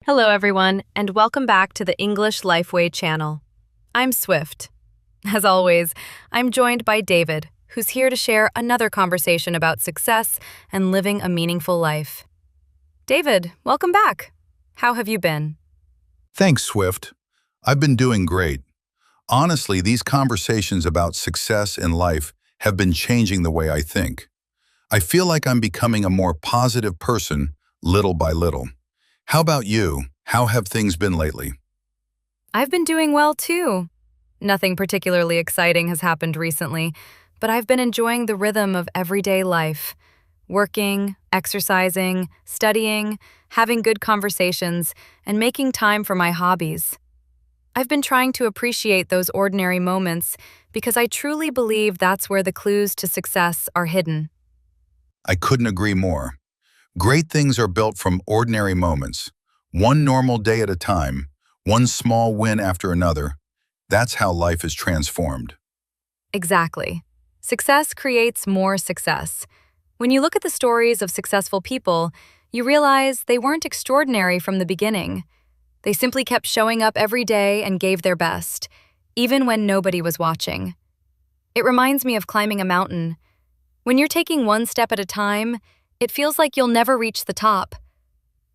Hello, everyone, and welcome back to the English Lifeway channel. I'm Swift. As always, I'm joined by David, who's here to share another conversation about success and living a meaningful life. David, welcome back. How have you been? Thanks, Swift. I've been doing great. Honestly, these conversations about success in life have been changing the way I think. I feel like I'm becoming a more positive person little by little. How about you? How have things been lately? I've been doing well, too. Nothing particularly exciting has happened recently, but I've been enjoying the rhythm of everyday life. Working, exercising, studying, having good conversations, and making time for my hobbies. I've been trying to appreciate those ordinary moments because I truly believe that's where the clues to success are hidden. I couldn't agree more. Great things are built from ordinary moments. One normal day at a time, one small win after another. That's how life is transformed. Exactly. Success creates more success. When you look at the stories of successful people, you realize they weren't extraordinary from the beginning. They simply kept showing up every day and gave their best, even when nobody was watching. It reminds me of climbing a mountain. When you're taking one step at a time, it feels like you'll never reach the top.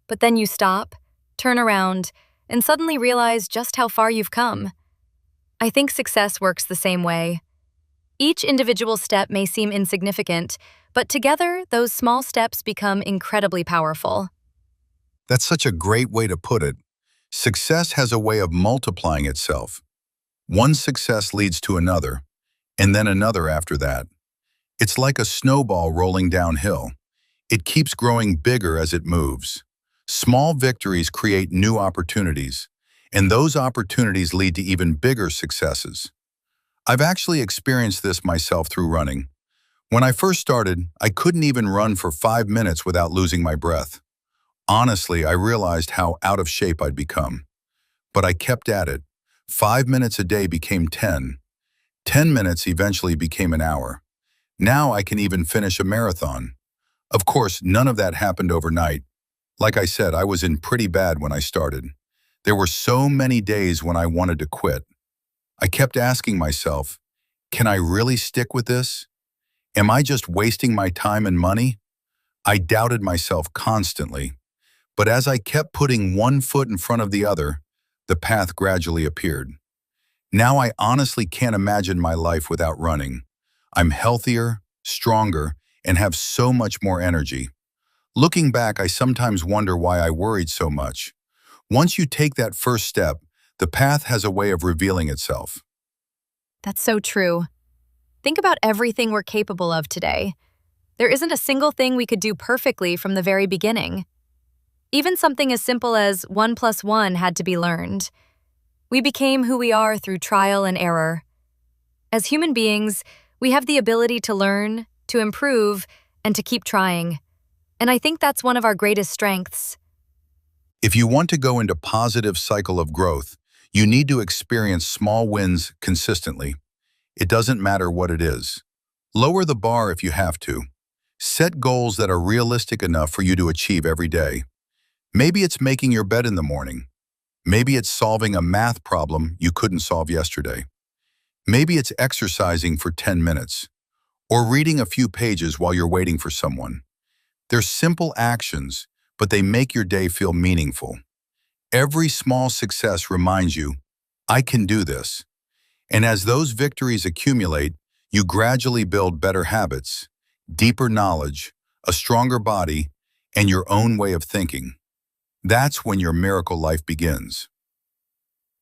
But then you stop, turn around, and suddenly realize just how far you've come. I think success works the same way. Each individual step may seem insignificant, but together, those small steps become incredibly powerful. That's such a great way to put it. Success has a way of multiplying itself. One success leads to another, and then another after that. It's like a snowball rolling downhill. It keeps growing bigger as it moves. Small victories create new opportunities, and those opportunities lead to even bigger successes. I've actually experienced this myself through running. When I first started, I couldn't even run for 5 minutes without losing my breath. Honestly, I realized how out of shape I'd become. But I kept at it. 5 minutes a day became 10. 10 minutes eventually became an hour. Now I can even finish a marathon. Of course, none of that happened overnight. Like I said, I was in pretty bad when I started. There were so many days when I wanted to quit. I kept asking myself, can I really stick with this? Am I just wasting my time and money? I doubted myself constantly. But as I kept putting one foot in front of the other, the path gradually appeared. Now I honestly can't imagine my life without running. I'm healthier, stronger, and have so much more energy. Looking back, I sometimes wonder why I worried so much. Once you take that first step, the path has a way of revealing itself. That's so true. Think about everything we're capable of today. There isn't a single thing we could do perfectly from the very beginning. Even something as simple as 1 plus 1 had to be learned. We became who we are through trial and error. As human beings, we have the ability to learn, to improve, and to keep trying. And I think that's one of our greatest strengths. If you want to go into a positive cycle of growth, you need to experience small wins consistently. It doesn't matter what it is. Lower the bar if you have to. Set goals that are realistic enough for you to achieve every day. Maybe it's making your bed in the morning. Maybe it's solving a math problem you couldn't solve yesterday. Maybe it's exercising for 10 minutes. Or reading a few pages while you're waiting for someone. They're simple actions, but they make your day feel meaningful. Every small success reminds you, I can do this. And as those victories accumulate, you gradually build better habits, deeper knowledge, a stronger body, and your own way of thinking. That's when your miracle life begins.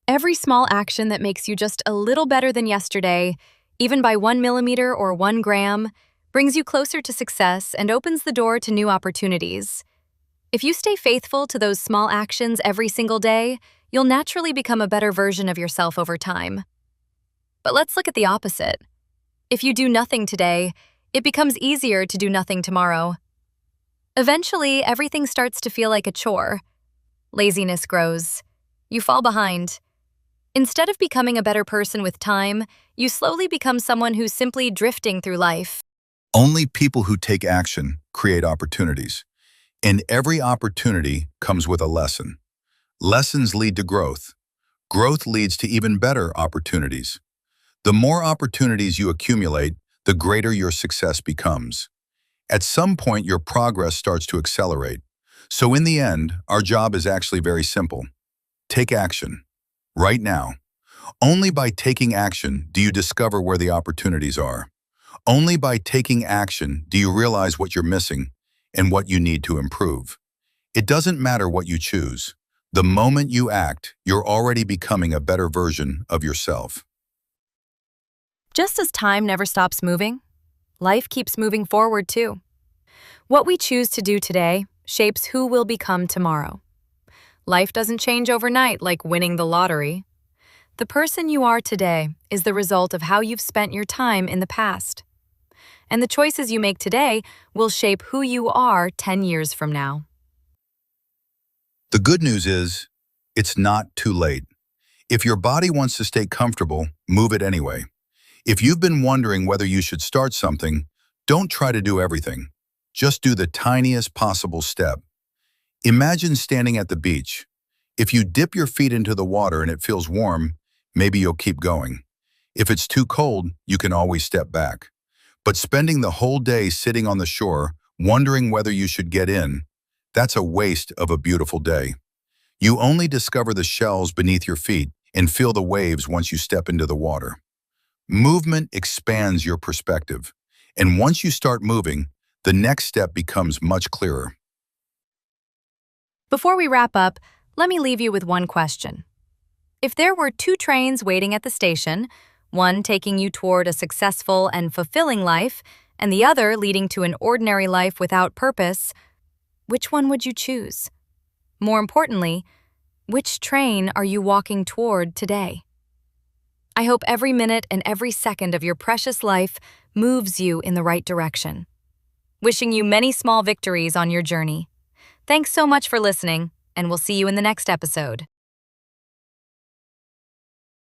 Every small action that makes you just a little better than yesterday, even by 1 millimeter or 1 gram, brings you closer to success and opens the door to new opportunities. If you stay faithful to those small actions every single day, you'll naturally become a better version of yourself over time. But let's look at the opposite. If you do nothing today, it becomes easier to do nothing tomorrow. Eventually, everything starts to feel like a chore. Laziness grows. You fall behind. Instead of becoming a better person with time, you slowly become someone who's simply drifting through life. Only people who take action create opportunities. And every opportunity comes with a lesson. Lessons lead to growth. Growth leads to even better opportunities. The more opportunities you accumulate, the greater your success becomes. At some point, your progress starts to accelerate. So in the end, our job is actually very simple. Take action. Right now. Only by taking action do you discover where the opportunities are. Only by taking action do you realize what you're missing and what you need to improve. It doesn't matter what you choose. The moment you act, you're already becoming a better version of yourself. Just as time never stops moving, life keeps moving forward too. What we choose to do today shapes who we'll become tomorrow. Life doesn't change overnight like winning the lottery. The person you are today is the result of how you've spent your time in the past. And the choices you make today will shape who you are 10 years from now. The good news is, it's not too late. If your body wants to stay comfortable, move it anyway. If you've been wondering whether you should start something, don't try to do everything. Just do the tiniest possible step. Imagine standing at the beach. If you dip your feet into the water and it feels warm, maybe you'll keep going. If it's too cold, you can always step back. But spending the whole day sitting on the shore, wondering whether you should get in, that's a waste of a beautiful day. You only discover the shells beneath your feet and feel the waves once you step into the water. Movement expands your perspective, and once you start moving, the next step becomes much clearer. Before we wrap up, let me leave you with one question. If there were two trains waiting at the station, one taking you toward a successful and fulfilling life, and the other leading to an ordinary life without purpose, which one would you choose? More importantly, which train are you walking toward today? I hope every minute and every second of your precious life moves you in the right direction. Wishing you many small victories on your journey. Thanks so much for listening, and we'll see you in the next episode.